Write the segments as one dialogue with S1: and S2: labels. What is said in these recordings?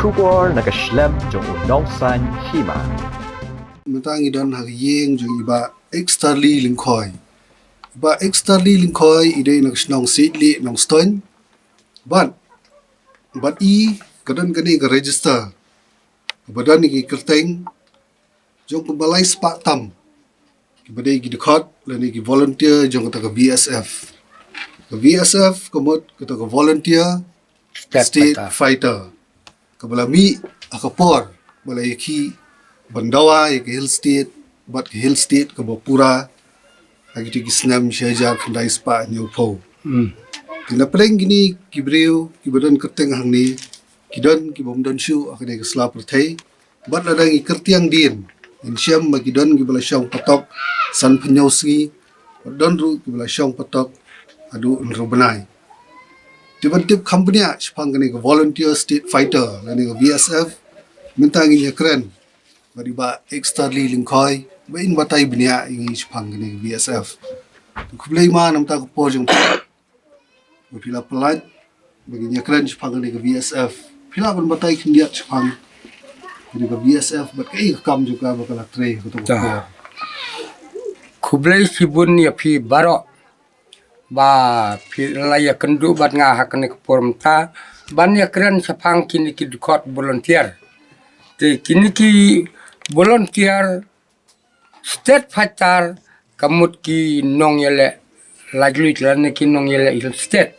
S1: 出国那个 Schlemm 中农山西嘛。
S2: Matang idan hagyeng jung iba extra lingkoi. Iba extra lingkoi ide nak snong sitli nong stoin. But kadan kani ka register. Badan ni ki kerteng jung balai spa tam. Badai ki dekat lani ki volunteer jung kata ka VSF. Ka VSF komot kata ka volunteer state fighter. Kabala mi akapor balai ki Bandawa ya ke Hill State, bat ke Hill State ke Bapura, lagi tu kisnam syajar kendai spa nyopau. Kena peleng gini kibriu kibadan kerteng hang ni, kidan kibomdan syu akan ke sela pertai, bat ladang ikertiang din, insyam magidan kibala syang patok san penyausi, dan ru kibala syang patok adu nru benai. Tip company sepang kena ke volunteer state fighter, lani ke VSF, minta nginya keren. Bariba extra lingkoi bain batai bnia ingi sepang ni BSF kublai ma nam ta ko jong pila pelat baginya keren sepang ni BSF pila ban batai kindia sepang ni BSF bat kai kam juga bakal tre ko
S3: kublai sibun ya pi baro ba pi laya kendu bat nga hakne ko pormta ban ya keren sepang kini ki dukot volunteer te kini ki volunteer state fighter kamut ki nong yele laglu itlan ki nong yele il state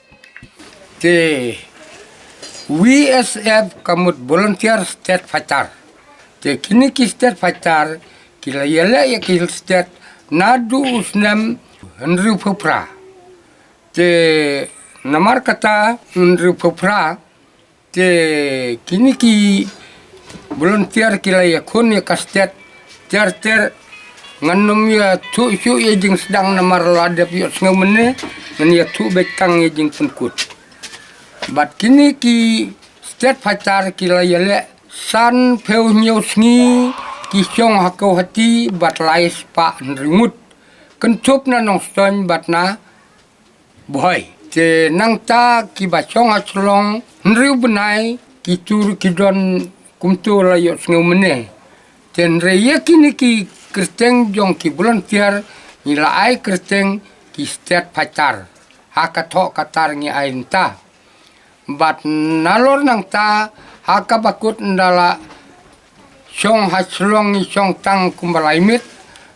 S3: te VSF kamut volunteer state fighter te kini ki state fighter kila yele ya ki state nadu usnam Henry Popra te namar kata Henry Popra te kini ki volunteer kila ya kun ya kastet ter nganum ya tu ya jing sedang namar ladap ya sengamene ngan ya tu betang ya jing penkut bat kini ki stet pacar kila ya le san peu nyosngi ki syong hakau hati bat lais pa nrimut kencup na nong ston bat na boy te nang ta ki ba syong achlong nriu benai ki tur ki don kumtu layo sengamene ten reye kini ki kerteng jong ki volunteer nila ai kerteng ki state pacar hakatok katar ngi ainta bat nalor nang ta haka bakut ndala syong haslong ni syong tang kumbalaimit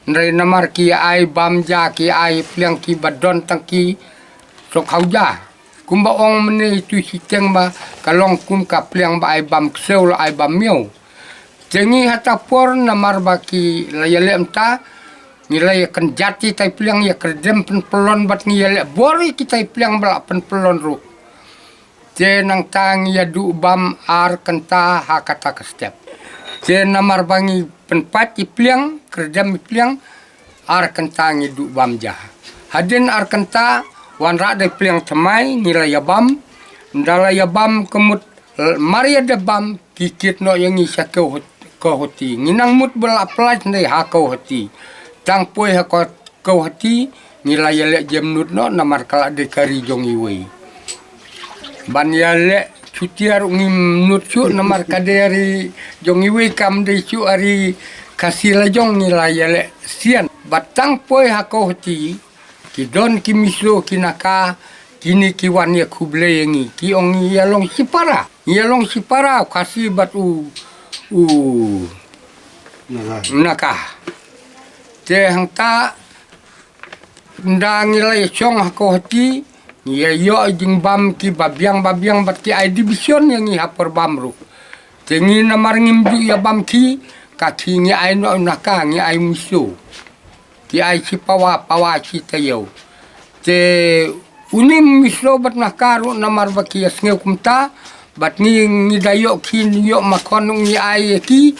S3: ndre namar ki ai bamja ki ai pliang ki badon tang ki sok hauja kumba ong mene tu siteng ba kalong kum ka pliang ba ai bam kseu ai bam miu jengi hata por namar ba ki layale emta nilai kan jati tai pliang ya kerdem pen pelon bat ngiyale bori ki tai pliang bala pen pelon ru je nang tang ya du bam ar kenta hakata ka step je namar bangi pen pati pliang kerdem pliang ar kenta ngi du bam jah hadin ar kenta wan ra de pliang temai nilai yabam ndala yabam kemut maria de bam kikit no yang isa ko hoti nginang mut bela plas nei ha ko hoti tang poi ha ko hoti nilai le jemnut no namar kala de kari jong iwe ban yale cutiar ngim nut cu namar kaderi jong iwe kam de cu ari kasila jong nilai le sian batang poi ha ko hoti kidon kimiso kinaka kini kiwan ya kuble yengi ki ong yalong sipara kasih batu naka te hang ta ndang ilai chong hako hati ya yo jing bam ki babiang bat ki ai division yang i hapor bamru te ngi namar ngimju ya bam ki kaki ngi ai no naka ngi ai muso ki ai si pawa si tayo te unim miso bat nakaru namar baki asnge kumta bat ngi dayo ki yo makon ngi ai ki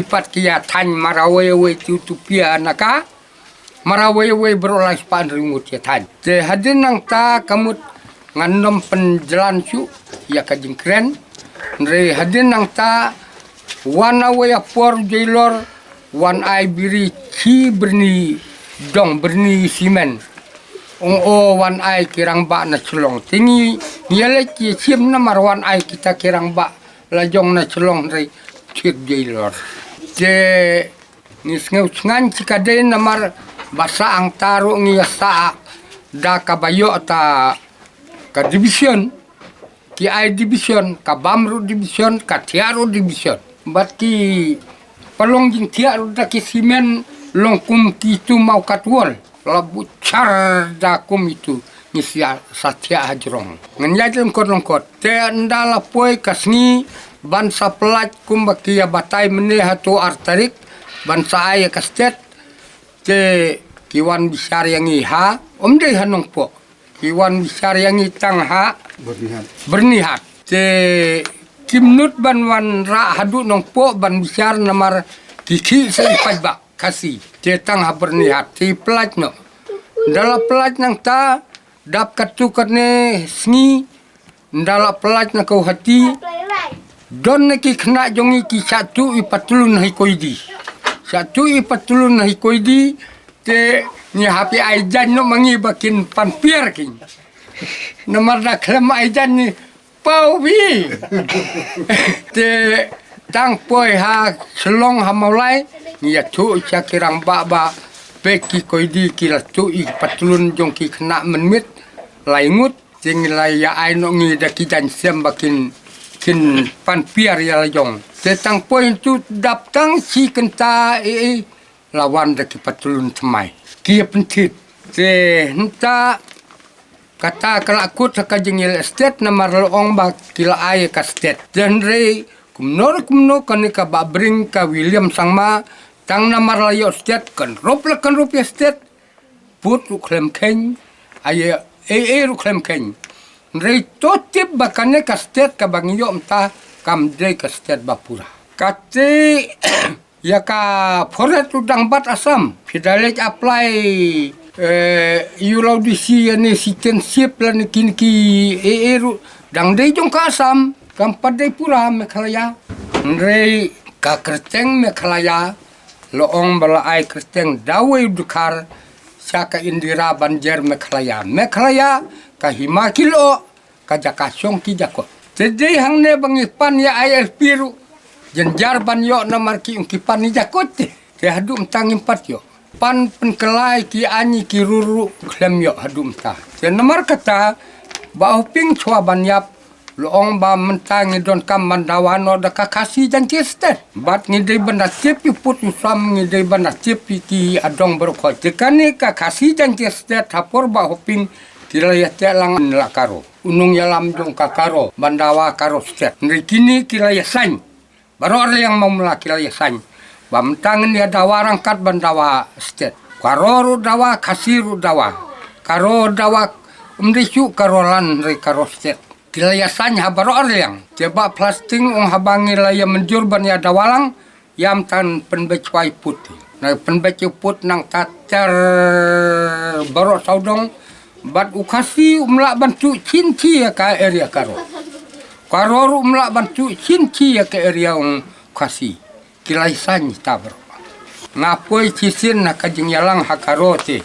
S3: pat ki ya tan marawe tu pia naka marawe berolah span rimut ya tan te hadin nang ta kamut nganom penjalan su ya kajing keren re hadin nang ta wana we apor jailor wan ai biri ki berni dong berni simen o wan ai kirang ba na sulong tingi niale ki sim na marwan ai kita kirang ba lajong na celong dari tir jailor. Je ni ngeu ngan cikade namar basa ang taru ngi sa da kabayo ta ka division ki ai division ka bamru division ka tiaru division bat ki palong jing tiaru da ki simen longkum ki tu mau katwol labu char da kum itu nisia satya hajrong ngenjajlem longkot te ndala poi kasni bansa pelat kum bakia batai mene hatu artarik bansa ay kastet te kiwan besar yang iha omde hanong po kiwan besar yang itang ha bernihat te kimnut ban ra hadu nong po ban besar namar kiki sai pajba kasi te tang ha bernihat te pelat no dala pelat nang ta dap katukane sngi ndala pelat na kau hati don neki kena jongi ki satu ipatulun hikoidi satu ipatulun hikoidi te ni hapi aijan no mangi bakin panpier king nomor da klem aijan ni pauwi te tang poi ha selong ha maulai ni ya tu kirang ba peki koidi kila tu ipatulun jong ki kena menmit laingut jing laya ai no ngi da kijan sem bakin kin panpier ya lajong tetang poin tu daptang si kenta lawan da ki patulun temai ki pentit te henta kata kelakut sakajing estate namar loong ba kila ai ka state dan re kumno kan ka ba bring ka William Sangma tang namar layo state kan rupiah state put klem ken ay ru klem ken Rei totip bakane kastet ka bangyo mta kamdre kastet bapura. Kati ya ka foret udang bat asam. Fidalet apply audisi ni citizenship lan kinki eru dang dei jong ka asam kampat dei pura Meghalaya. Rei ka kerteng Meghalaya loong bala ai kerteng dawe dukar saka Indira Banjar Meghalaya. Meghalaya kahima kilo kajakasong ki jakot jadi hang ne bangipan ya ayel piru jenjar ban yo namar ki ungkipan ni jakot te hadum tangim pat yo pan penkelai ki ani ki ruru klem yo hadum ta te namar kata ba uping chwa ban yap loong ba mentangi don kam mandawano da kakasi jan kester bat ni dei banda cepi put usam ni dei banda cepi ki adong berko tekani kakasi jan kester tapor ba uping kira ya telang lakaro unung yalam jong kakaro bandawa karo stet kini kira ya san baru ada yang mau mula kira ya san bamtangan ya dawa rangkat bandawa stet karo dawa kasiru dawa karo dawa umdisu karolan re karo stet kira ya san ha baru ada yang coba plastik habangi la ya menjur ban ya dawalang yam tan penbecwai putih na penbecu put nang tater baru saudong bat ukasi umla bantu cinci ya ka area karo umla bantu cinci ya ke area ukasi kilaisan tabro ngapoi cisin na kajing yalang hakarote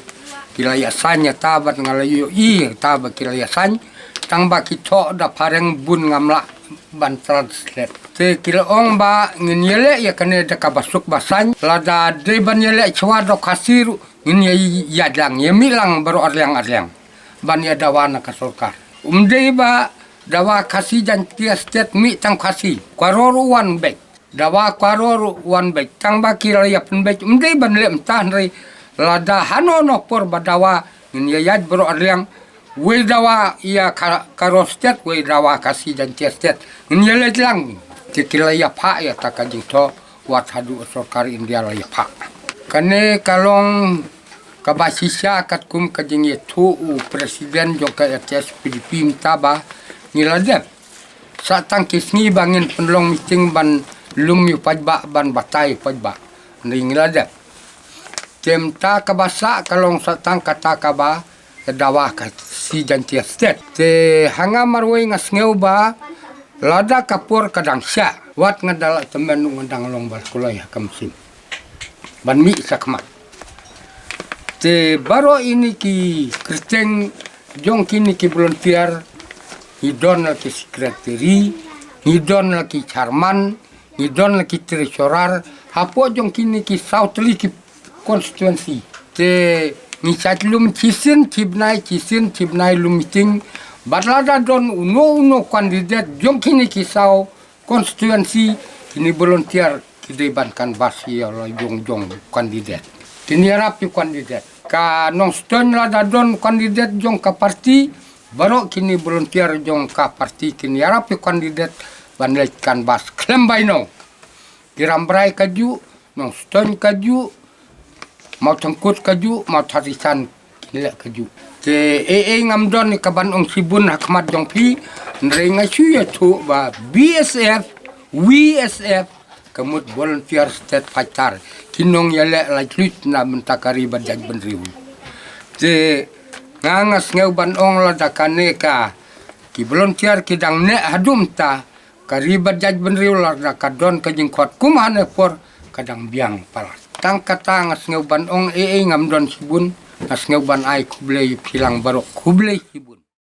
S3: kilayasannya tabat ngalayo tabat kilayasan tang ba kito da pareng bun ngamla ban translate te kilaong ba nginyele ya kane da kabasuk basan lada de ban yele chwa do kasiru nginye yadang yemilang baru arliang ban ya dawana kasolkar umdei ba dawa kasi jan tia state mi tang kasi kwaroru one bag dawa kwaroru one bag tang ba kira ya penbek umdei ban le mtah re lada hanono por badawa in yayad bro arliang we dawa ya karo state we dawa kasi jan tia state in yele lang tikila ya pa ya takajing to wat hadu sorkar India la ya pa kane kalong kabasisya kat kum kajing itu presiden joka RTS PDP mtaba niladep satang kisni bangin penlong meeting ban lumi pajba ban batai pajba niladep temta kabasa kalong satang kata kaba dawa kat si jantia state te hanga marwai ngasngeu ba lada kapur kadang sya wat ngadala temen ngandang long bal kulai kamsim ban mi sakmat te baro ini ki Kristeng jong kini ki volunteer hidon ki sekretari ngidon lagi Charman, ngidon lagi Treasurer, hapo jong kini ki South Liki konstituensi. Te ngisat lum cisin cibnai lum meeting, badlada don uno kandidat jong kini ki South konstituensi, kini volunteer kidebankan basi oleh jong kandidat. Kini harap yu kandidat. Ka nong stone lada don kandidat jong ka parti, baru kini volunteer jong ka parti kini harap yu kandidat banlekan bas klembay no. Kirambray kaju, nong stone kaju, mau tengkut kaju, mau tarisan kini kaju. Te ngamdon ni kabanong sibun hakmat jong pi, nrenga suya tu ba BSF, WSF, kemud volunteer state pacar kinong yale lajlut na mentakari badaj benriu te ngangas ngeu banong la dakane ka ki volunteer kidang ne hadum ta kari badaj benriu la dakadon ka jingkot kumane por kadang biang palat tang kata ngas ngeu banong ngamdon sibun ngas ngeu ban ai kublei pilang barok kublei sibun